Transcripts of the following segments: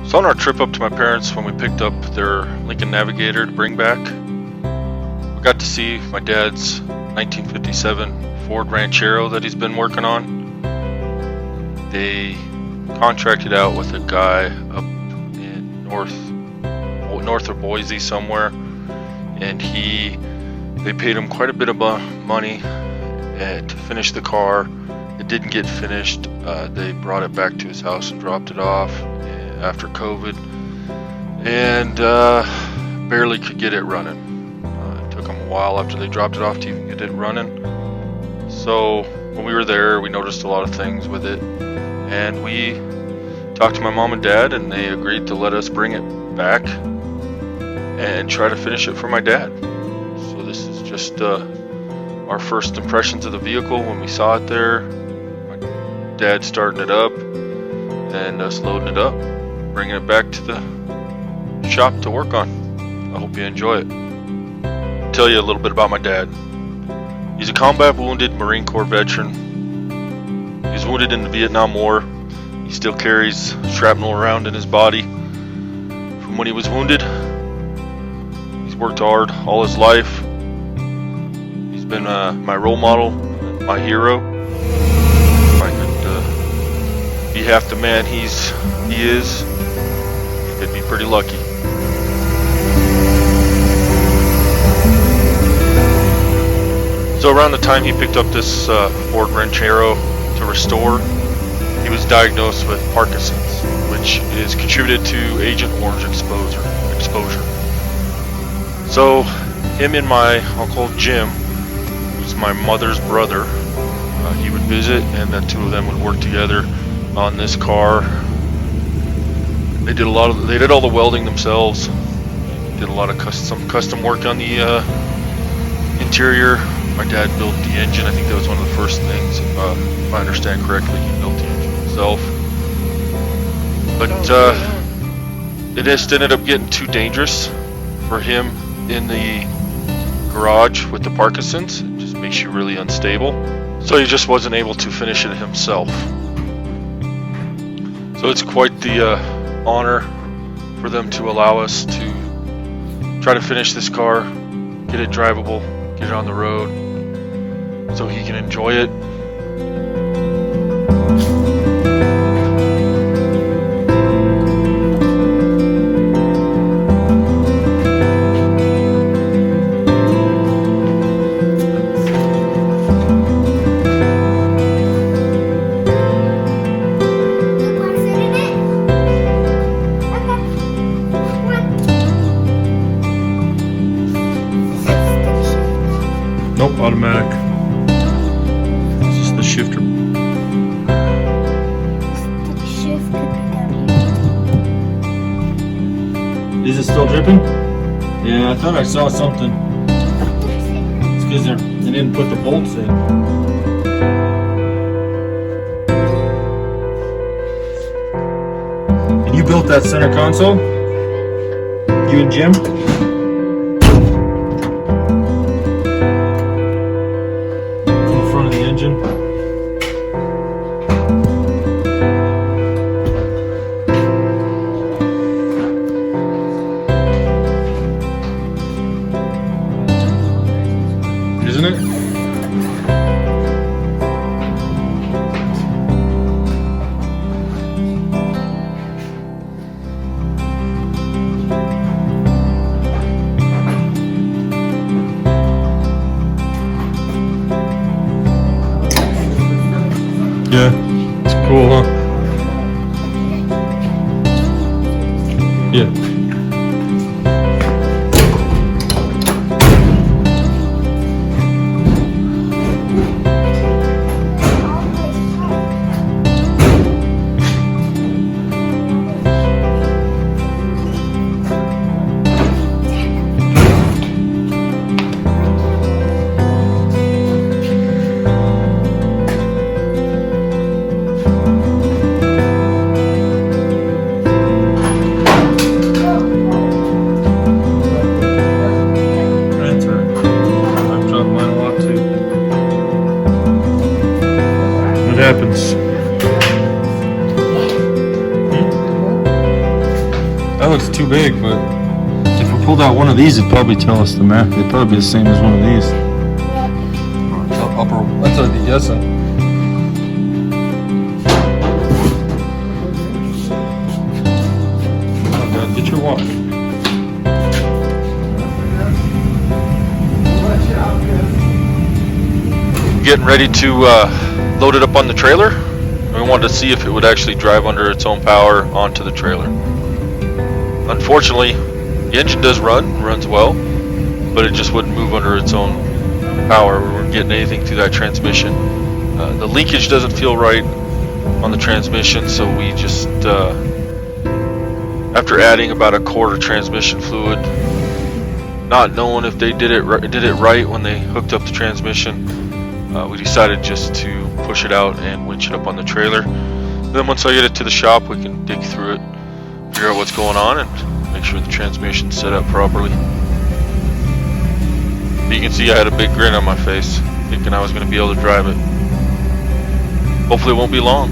So on our trip up to my parents, when we picked up their Lincoln Navigator to bring back, we got to see my dad's 1957 Ford Ranchero that he's been working on. They contracted out with a guy up in north of Boise somewhere, and they paid him quite a bit of money to finish the car. It didn't get finished. They brought it back to his house and dropped it off after COVID, and barely could get it running. It took them a while after they dropped it off to even get it running. So when we were there, we noticed a lot of things with it, and we talked to my mom and dad, and they agreed to let us bring it back and try to finish it for my dad. So this is just our first impressions of the vehicle when we saw it there. My dad starting it up and us loading it up, bringing it back to the shop to work on. I hope you enjoy it. I'll tell you a little bit about my dad. He's a combat wounded Marine Corps veteran. He was wounded in the Vietnam War. He still carries shrapnel around in his body from when he was wounded. He's worked hard all his life. He's been my role model, my hero. If I could be half the man he is, he'd be pretty lucky. So around the time he picked up this Ford Ranchero to restore, he was diagnosed with Parkinson's, which is contributed to Agent Orange exposure. So him and my uncle Jim, who's my mother's brother, he would visit, and the two of them would work together on this car. They did all the welding themselves. Did a lot of custom work on the interior. My dad built the engine. I think that was one of the first things, if I understand correctly. He built the engine himself. But it just ended up getting too dangerous for him in the garage with the Parkinson's. It just makes you really unstable. So he just wasn't able to finish it himself. So it's quite the honor for them to allow us to try to finish this car, get it drivable, get it on the road, so he can enjoy it. Nope, automatic. It's just the shifter. Is it still dripping? Yeah, I thought I saw something. It's because they didn't put the bolts in. And you built that center console? You and Jim? Isn't it? Yeah, it's cool, huh? Yeah. looks too big, but if we pulled out one of these, it'd probably tell us the map. They'd probably be the same as one of these. Upper, that's what I'd be guessing. Oh, Dad, get your water. Getting ready to load it up on the trailer. We wanted to see if it would actually drive under its own power onto the trailer. Unfortunately, the engine does runs well, but it just wouldn't move under its own power. We weren't getting anything through that transmission. The leakage doesn't feel right on the transmission, so we just, after adding about a quart of transmission fluid, not knowing if they did it right when they hooked up the transmission, we decided just to push it out and winch it up on the trailer. And then once I get it to the shop, we can dig through it, figure out what's going on, and make sure the transmission's set up properly. But you can see I had a big grin on my face, thinking I was going to be able to drive it. Hopefully it won't be long.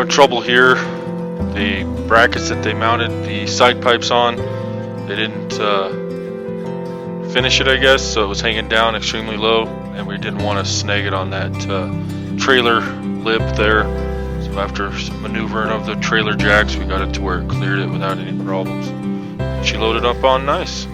Trouble here. The brackets that they mounted the side pipes on, they didn't finish it, I guess, so it was hanging down extremely low, and we didn't want to snag it on that trailer lip there. So after some maneuvering of the trailer jacks, we got it to where it cleared it without any problems. She loaded up on nice.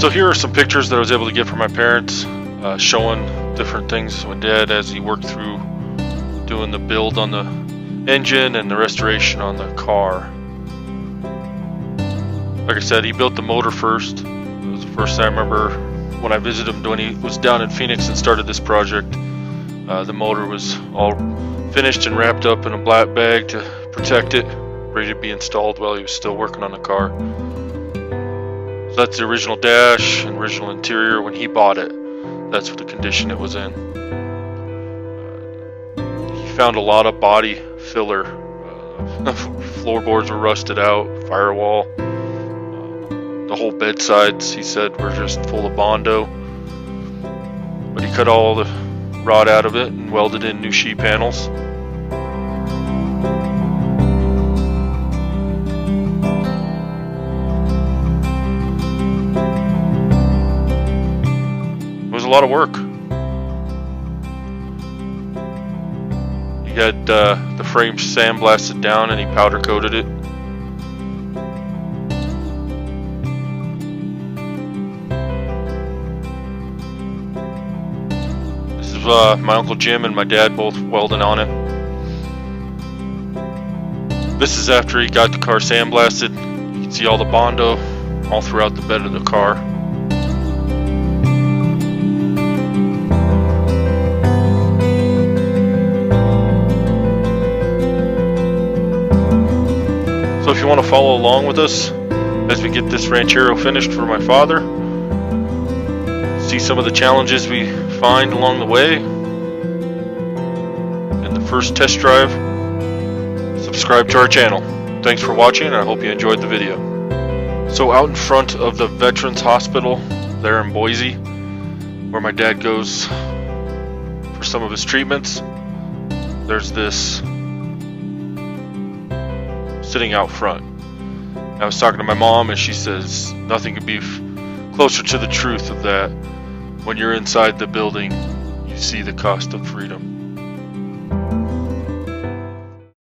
So here are some pictures that I was able to get from my parents, showing different things with Dad as he worked through doing the build on the engine and the restoration on the car. Like I said, he built the motor first. It was the first time I remember when I visited him when he was down in Phoenix and started this project. The motor was all finished and wrapped up in a black bag to protect it, ready to be installed while he was still working on the car. So that's the original dash and original interior when he bought it. That's what the condition it was in. He found a lot of body filler. Floorboards were rusted out, firewall. The whole bedsides, he said, were just full of Bondo. But he cut all the rod out of it and welded in new sheet panels. It was a lot of work. He had the frame sandblasted down and he powder coated it. This is my Uncle Jim and my dad both welding on it. This is after he got the car sandblasted. You can see all the Bondo all throughout the bed of the car. So if you want to follow along with us as we get this Ranchero finished for my father, see some of the challenges we find along the way in the first test drive, subscribe to our channel. Thanks for watching, and I hope you enjoyed the video. So out in front of the Veterans Hospital there in Boise, where my dad goes for some of his treatments, there's this sitting out front. I was talking to my mom and she says nothing could be closer to the truth of that. When you're inside the building, you see the cost of freedom.